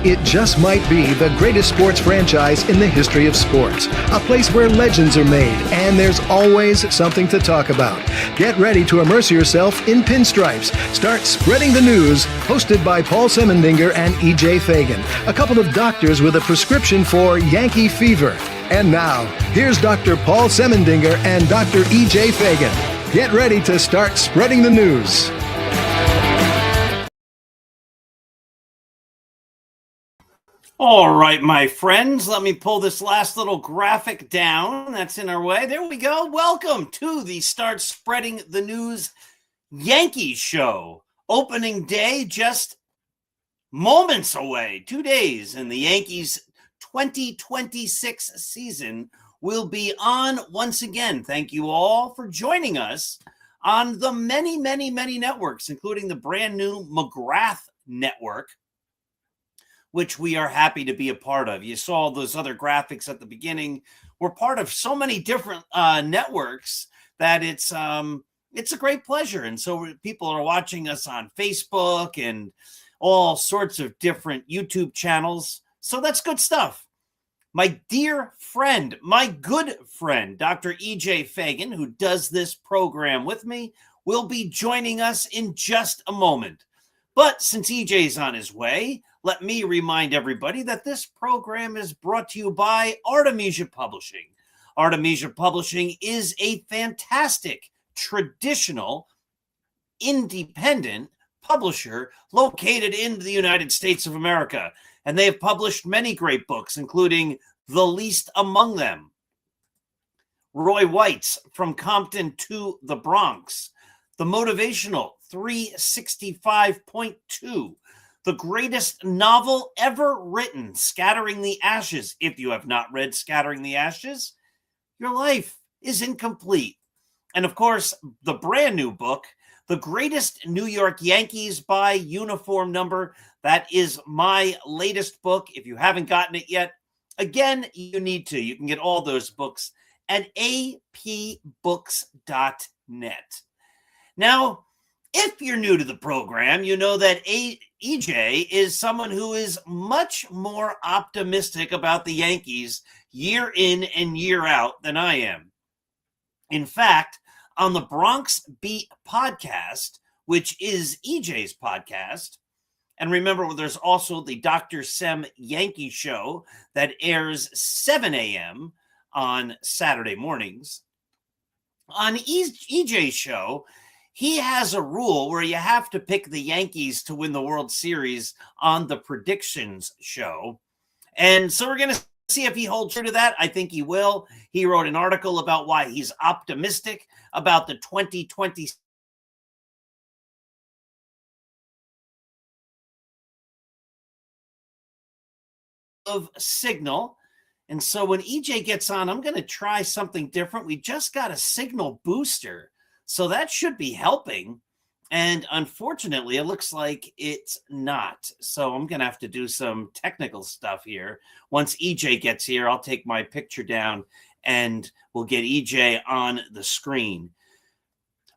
It just might be the greatest sports franchise in the history of sports. A place where legends are made, and there's always something to talk about. Get ready to immerse yourself in pinstripes. Start spreading the news, hosted by Paul Semendinger and E.J. Fagan, a couple of doctors with a prescription for Yankee fever. And now, here's Dr. Paul Semendinger and Dr. E.J. Fagan. Get ready to start spreading the news. All right, my friends, let me pull this last little graphic down that's in our way. There we go. Welcome to the Start Spreading the News Yankees show. Opening day just moments away, 2 days, and the Yankees 2026 season will be on once again. Thank you all for joining us on the many, many, many networks, including the brand new McGrath Network, which we are happy to be a part of. You saw those other graphics at the beginning. We're part of so many different networks that it's a great pleasure. And so people are watching us on Facebook and all sorts of different YouTube channels. So that's good stuff. My dear friend, my good friend, Dr. E.J. Fagan, who does this program with me, will be joining us in just a moment. But since EJ's on his way, let me remind everybody that this program is brought to you by Artemisia Publishing. Artemisia Publishing is a fantastic, traditional, independent publisher located in the United States of America. And they have published many great books, including The Least Among Them, Roy White's From Compton to the Bronx, The Motivational 365.2, the greatest novel ever written, Scattering the Ashes. If you have not read Scattering the Ashes, your life is incomplete. And of course, the brand new book, The Greatest New York Yankees by Uniform Number. That is my latest book. If you haven't gotten it yet, again, you need to. You can get all those books at apbooks.net. Now, if you're new to the program, you know that EJ is someone who is much more optimistic about the Yankees year in and year out than I am. In fact, on the Bronx Beat podcast, which is EJ's podcast, and remember, there's also the Dr. Sem Yankee show that airs 7 a.m. on Saturday mornings. On EJ's show, he has a rule where you have to pick the Yankees to win the World Series on the predictions show. And so we're going to see if he holds true to that. I think he will. He wrote an article about why he's optimistic about the 2020 of Signal. And so when EJ gets on, I'm going to try something different. We just got a signal booster, so that should be helping. And unfortunately, it looks like it's not. So I'm going to have to do some technical stuff here. Once EJ gets here, I'll take my picture down and we'll get EJ on the screen.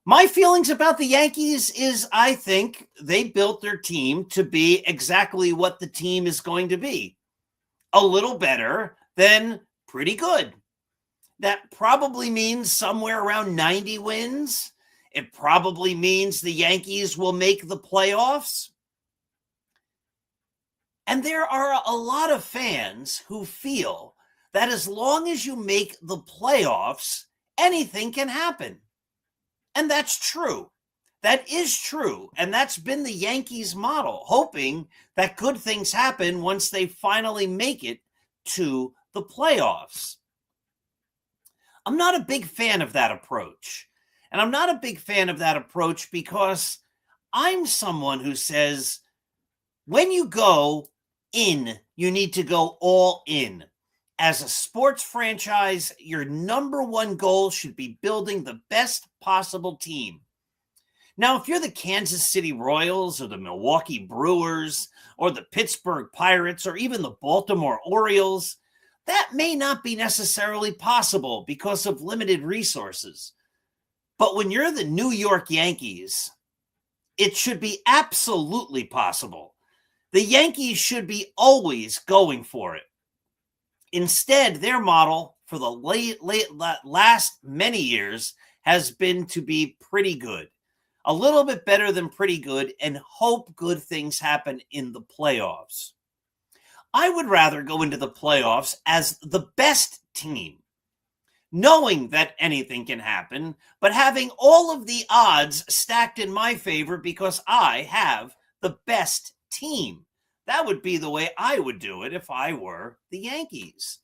My feelings about the Yankees is I think they built their team to be exactly what the team is going to be. A little better than pretty good. That probably means somewhere around 90 wins. It probably means the Yankees will make the playoffs. And there are a lot of fans who feel that as long as you make the playoffs, anything can happen. And that's true. That is true. And that's been the Yankees' model, hoping that good things happen once they finally make it to the playoffs. I'm not a big fan of that approach. And I'm not a big fan of that approach because I'm someone who says when you go in, you need to go all in. As a sports franchise, your number one goal should be building the best possible team. Now, if you're the Kansas City Royals or the Milwaukee Brewers or the Pittsburgh Pirates or even the Baltimore Orioles, that may not be necessarily possible because of limited resources. But when you're the New York Yankees, it should be absolutely possible. The Yankees should be always going for it. Instead, their model for the last many years has been to be pretty good, a little bit better than pretty good, and hope good things happen in the playoffs. I would rather go into the playoffs as the best team, knowing that anything can happen, but having all of the odds stacked in my favor because I have the best team. That would be the way I would do it if I were the Yankees.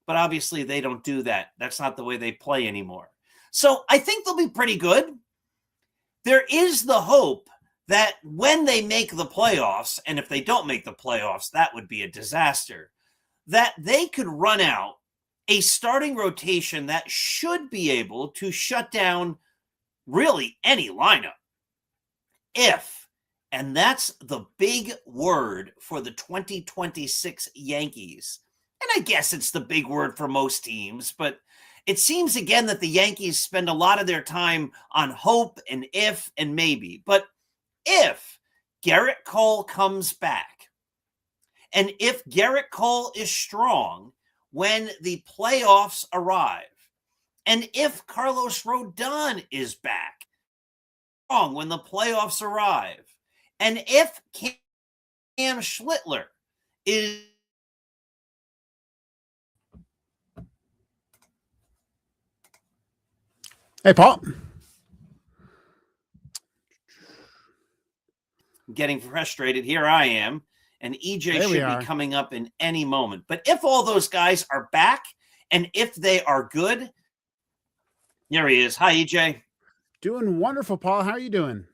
But obviously they don't do that. That's not the way they play anymore. So I think they'll be pretty good. There is the hope that when they make the playoffs, and if they don't make the playoffs, that would be a disaster, that they could run out a starting rotation that should be able to shut down really any lineup. And that's the big word for the 2026 Yankees. And I guess it's the big word for most teams, but it seems again that the Yankees spend a lot of their time on hope and if and maybe. But if Gerrit Cole comes back, and if Gerrit Cole is strong when the playoffs arrive, and if Carlos Rodon is back strong when the playoffs arrive, and if Cam Schlittler is Hey, Paul. getting frustrated, here I am, and EJ There we should are. be coming up in any moment. But if all those guys are back, and if they are good, here he is. Hi, EJ. Doing wonderful, Paul. How are you doing?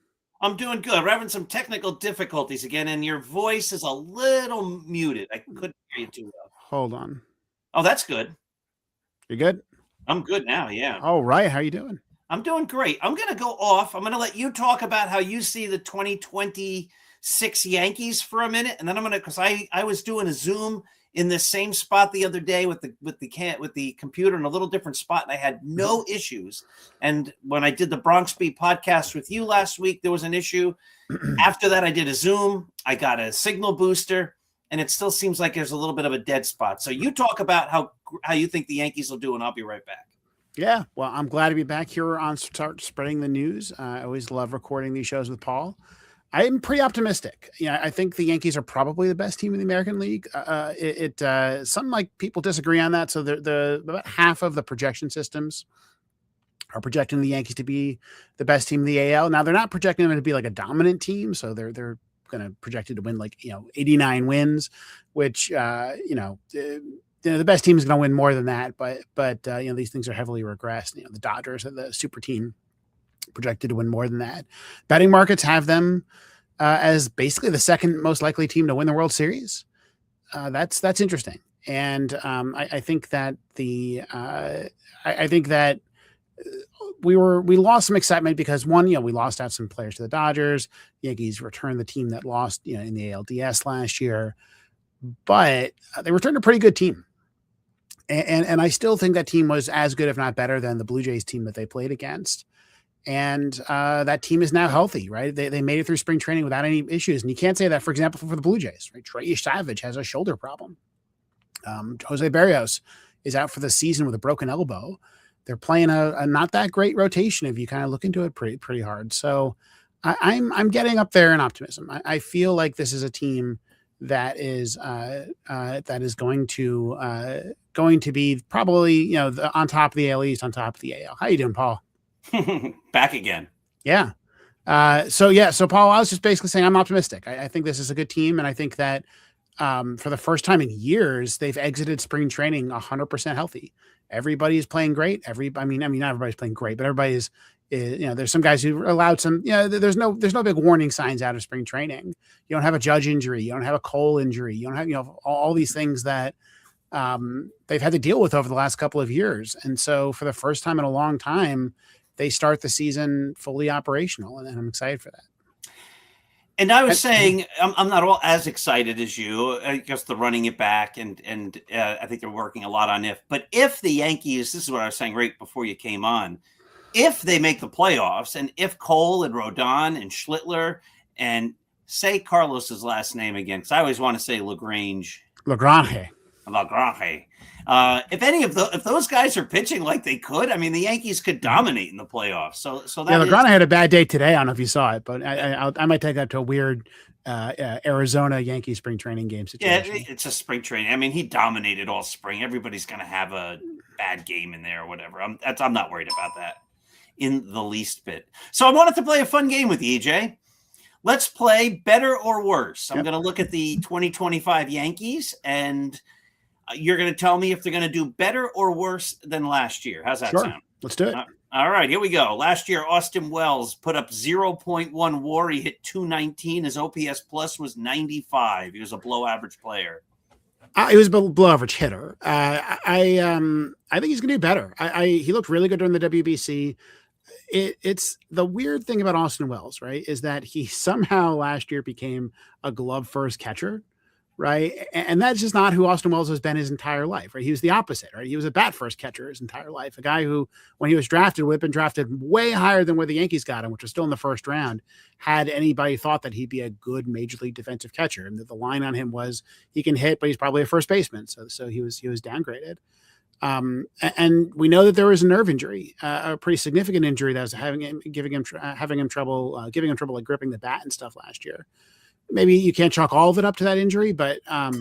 I'm doing good. We're having some technical difficulties again, and your voice is a little muted. I couldn't hear you too well. Hold on. Oh, that's good. You good? I'm good now, yeah. All right. How you doing? I'm doing great. I'm going to go off. I'm going to let you talk about how you see the 2026 Yankees for a minute, and then I'm going to, because I was doing a Zoom in this same spot the other day with the computer in a little different spot, and I had no issues. And when I did the Bronx Beat podcast with you last week, there was an issue. After that, I did a Zoom. I got a signal booster, and it still seems like there's a little bit of a dead spot. So you talk about how you think the Yankees will do, and I'll be right back. Yeah. Well, I'm glad to be back here on Start Spreading the News. I always love recording these shows with Paul. I'm pretty optimistic. I think the Yankees are probably the best team in the American League. Some like people disagree on that. So about half of the projection systems are projecting the Yankees to be the best team in the AL. Now they're not projecting them to be like a dominant team. So they're going to project it to win 89 wins, which the best team is going to win more than that. But these things are heavily regressed. The Dodgers are the super team, projected to win more than that. Betting markets have them as basically the second most likely team to win the World Series. That's interesting. And I think that I think that we lost some excitement because one, we lost out some players to the Dodgers. Yankees returned the team that lost, in the ALDS last year, but they returned a pretty good team. And I still think that team was as good, if not better, than the Blue Jays team that they played against. And that team is now healthy, right? They made it through spring training without any issues. And you can't say that, for example, for the Blue Jays, right? Trey Savage has a shoulder problem. Jose Barrios is out for the season with a broken elbow. They're playing a not that great rotation if you kind of look into it pretty hard. So I'm getting up there in optimism. I feel like this is a team that is going to be probably on top of the AL East, on top of the AL. How you doing, Paul? Back again. Yeah. So Paul, I was just basically saying I'm optimistic. I think this is a good team, and I think that for the first time in years, they've exited spring training 100% healthy. Everybody's playing great. I mean, not everybody's playing great, but everybody is. There's some guys who allowed some. There's no big warning signs out of spring training. You don't have a Judge injury. You don't have a Cole injury. You don't have all these things that they've had to deal with over the last couple of years. And so for the first time in a long time, they start the season fully operational, and I'm excited for that. And I was saying, I'm not all as excited as you. I guess the running it back, and I think they're working a lot on if. But if the Yankees, this is what I was saying right before you came on, if they make the playoffs, and if Cole and Rodon and Schlittler and say Carlos's last name again, because I always want to say LaGrange. If any of if those guys are pitching like they could, I mean, the Yankees could dominate in the playoffs. So that LeGrand had a bad day today. I don't know if you saw it, but I might take that to a weird Arizona Yankee spring training game situation. Yeah, it's a spring training. I mean, he dominated all spring. Everybody's going to have a bad game in there or whatever. I'm not worried about that in the least bit. So I wanted to play a fun game with EJ. Let's play better or worse. I'm going to look at the 2025 Yankees, and you're going to tell me if they're going to do better or worse than last year. How's that sound? Let's do it. All right, here we go. Last year, Austin Wells put up 0.1 WAR. He hit 219. His OPS plus was 95. He was a below average player. He was a below average hitter. I think he's going to do better. He looked really good during the WBC. It's the weird thing about Austin Wells, right, is that he somehow last year became a glove first catcher, right? And that's just not who Austin Wells has been his entire life, right? He was the opposite, right? He was a bat first catcher his entire life, a guy who, when he was drafted, would have been drafted way higher than where the Yankees got him, which was still in the first round, had anybody thought that he'd be a good major league defensive catcher. And the line on him was he can hit, but he's probably a first baseman. So he was downgraded. And we know that there was a nerve injury, a pretty significant injury that was giving him trouble like gripping the bat and stuff last year. Maybe you can't chalk all of it up to that injury, but I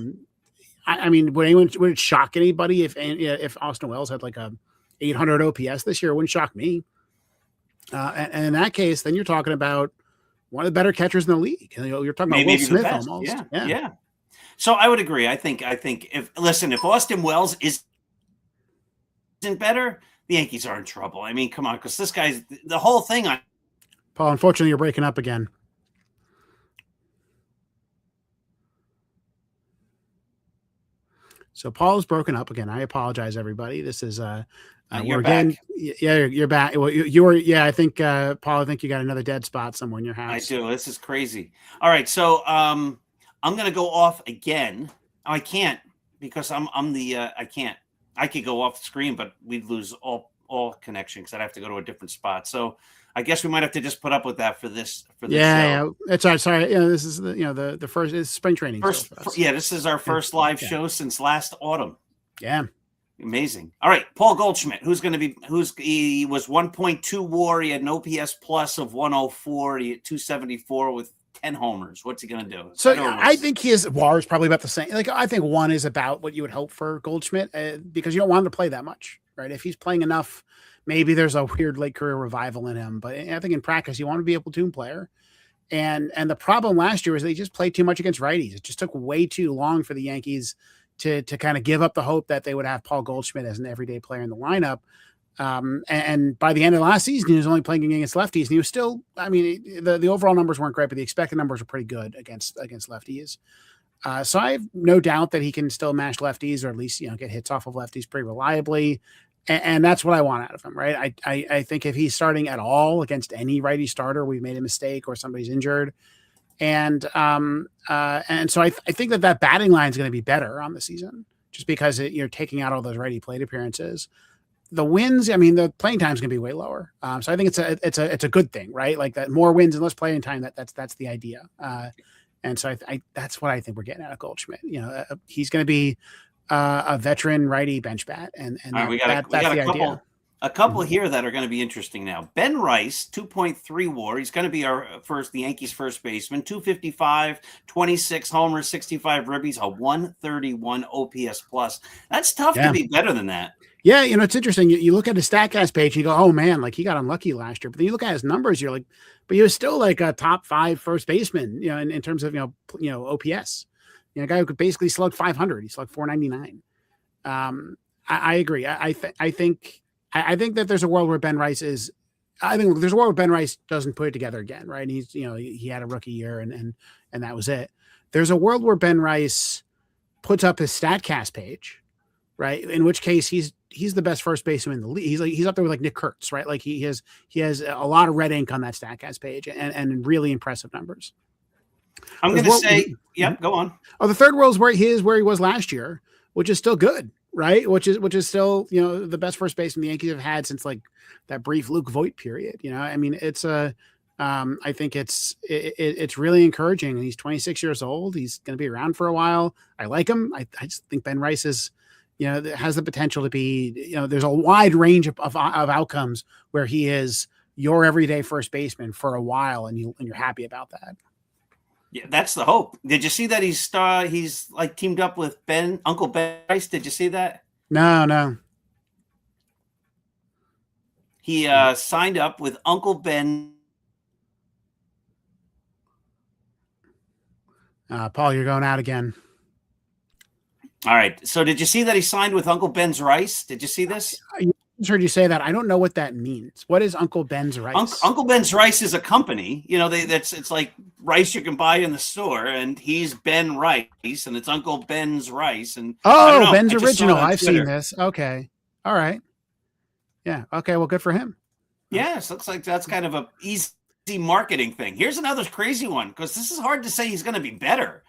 mean, would it shock anybody if Austin Wells had like a 800 OPS this year? It wouldn't shock me. And in that case, then you're talking about one of the better catchers in the league. You're talking about Will Smith almost. Yeah. So I would agree. I think if Austin Wells isn't better, the Yankees are in trouble. I mean, come on, because this guy's the whole thing on. Paul, unfortunately, you're breaking up again. So Paul is broken up again. I apologize, everybody. This is you're back. Yeah, you're back. Well, you were. Yeah, I think Paul. I think you got another dead spot somewhere in your house. I do. This is crazy. All right, so I'm gonna go off again. I can't because I'm the. I can't. I could go off the screen, but we'd lose all connection because I'd have to go to a different spot. So I guess we might have to just put up with that for this show. Yeah, it's all right. Sorry. This is the first is spring training. This is our first live show since last autumn. Yeah. Amazing. All right, Paul Goldschmidt, he was 1.2 WAR. He had an OPS plus of 104. He had 274 with 10 homers. What's he going to do? So I think his WAR is probably about the same. Like I think 1 is about what you would hope for Goldschmidt because you don't want him to play that much, right? If he's playing enough, maybe there's a weird late career revival in him. But I think in practice, you want to be a platoon player. And the problem last year was they just played too much against righties. It just took way too long for the Yankees to kind of give up the hope that they would have Paul Goldschmidt as an everyday player in the lineup. And by the end of last season, he was only playing against lefties. And he was still, I mean, the overall numbers weren't great, but the expected numbers were pretty good against lefties. So I have no doubt that he can still mash lefties, or at least, get hits off of lefties pretty reliably. And that's what I want out of him, right? I think if he's starting at all against any righty starter, we've made a mistake or somebody's injured. And so I think that batting line is going to be better on the season, just because you're taking out all those righty plate appearances. The wins, the playing time is going to be way lower. So I think it's a good thing, right? Like that, more wins and less playing time. That's the idea. And so I that's what I think we're getting out of Goldschmidt. He's going to be a veteran righty bench bat, and right, we got a couple here that are going to be interesting now. Ben Rice, 2.3 WAR. He's going to be the Yankees' first baseman. 255, 26 homers, 65 ribbies, a 131 OPS plus. That's tough to be better than that. Yeah, it's interesting. You look at his StatCast page, and you go, "Oh man, like he got unlucky last year." But then you look at his numbers, you're like, "But he was still like a top 5 first baseman." In terms of OPS. A guy who could basically slug 500. He slugged 499. I agree. I think that there's a world where Ben Rice is. I think there's a world where Ben Rice doesn't put it together again, right? And he's he had a rookie year and that was it. There's a world where Ben Rice puts up his StatCast page, right? In which case he's the best first baseman in the league. He's up there with like Nick Kurtz, right? Like he has a lot of red ink on that StatCast page and really impressive numbers. I'm going to say, go on. Oh, the third world is where he was last year, which is still good, right? Which is still, the best first baseman the Yankees have had since like that brief Luke Voit period. It's I think it's really encouraging. And he's 26 years old. He's going to be around for a while. I like him. I just think Ben Rice is, has the potential to be, there's a wide range of outcomes where he is your everyday first baseman for a while, and you're happy about that. Yeah, that's the hope. Did you see that he's like teamed up with Uncle Ben Rice? Did you see that? No. He signed up with Uncle Ben. Paul, you're going out again. All right. So did you see that he signed with Uncle Ben's Rice? Did you see this? I heard you say that. I don't know what that means. What is Uncle Ben's Rice? Uncle Ben's Rice is a company. It's like rice you can buy in the store, and he's Ben Rice, and it's Uncle Ben's Rice. And Ben's Original. I've seen this. Okay. All right. Yeah. Okay. Well, good for him. Yes, looks like that's kind of a easy marketing thing. Here's another crazy one, because this is hard to say he's going to be better.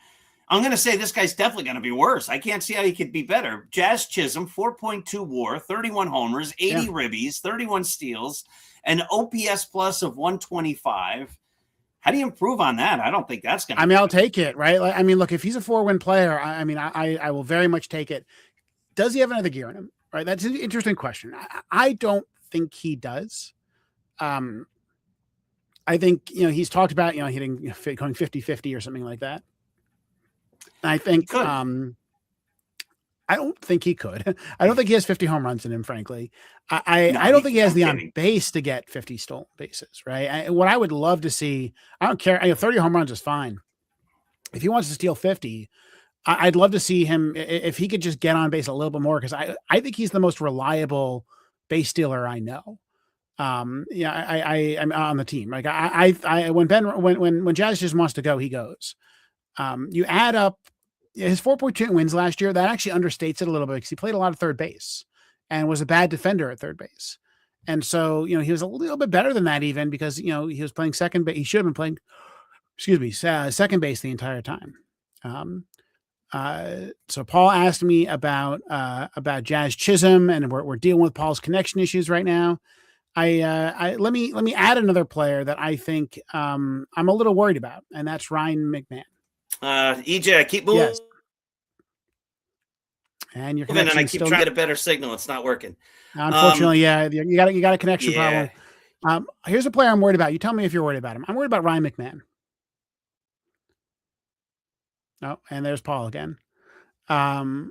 I'm going to say this guy's definitely going to be worse. I can't see how he could be better. Jazz Chisholm, 4.2 WAR, 31 homers, 80 ribbies, 31 steals, an OPS plus of 125. How do you improve on that? I don't think that's going to I'll take it, right? Look, if he's a 4-win player, I will very much take it. Does he have another gear in him? Right? That's an interesting question. I don't think he does. I think, he's talked about, hitting, going 50-50 or something like that. I think, I don't think he could. I don't think he has 50 home runs in him, frankly. I don't think he has the on base to get 50 stolen bases, right? What I would love to see, I don't care. 30 home runs is fine. If he wants to steal 50, I'd love to see him, if he could just get on base a little bit more, because I think he's the most reliable base stealer I know. I'm on the team. Like when Jazz just wants to go, he goes. You add up his 4.2 wins last year, that actually understates it a little bit, because he played a lot of third base and was a bad defender at third base. And so, he was a little bit better than that, even because, he was playing second base. He should have been playing, second base the entire time. So Paul asked me about Jazz Chisholm, and we're dealing with Paul's connection issues right now. Let me add another player that I think I'm a little worried about, and that's Ryan McMahon. EJ, I keep moving. Yes. And your connection, and I keep trying to get a better signal. It's not working. Unfortunately, you got a connection problem. Here's a player I'm worried about. You tell me if you're worried about him. I'm worried about Ryan McMahon. Oh, and there's Paul again. All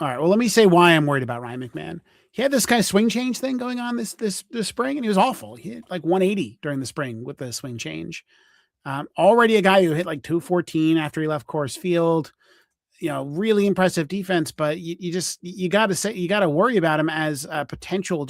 right. Well, let me say why I'm worried about Ryan McMahon. He had this kind of swing change thing going on this spring, and he was awful. He hit like 180 during the spring with the swing change. Already a guy who hit like 214 after he left Coors Field. Really impressive defense, but you got to worry about him as a potential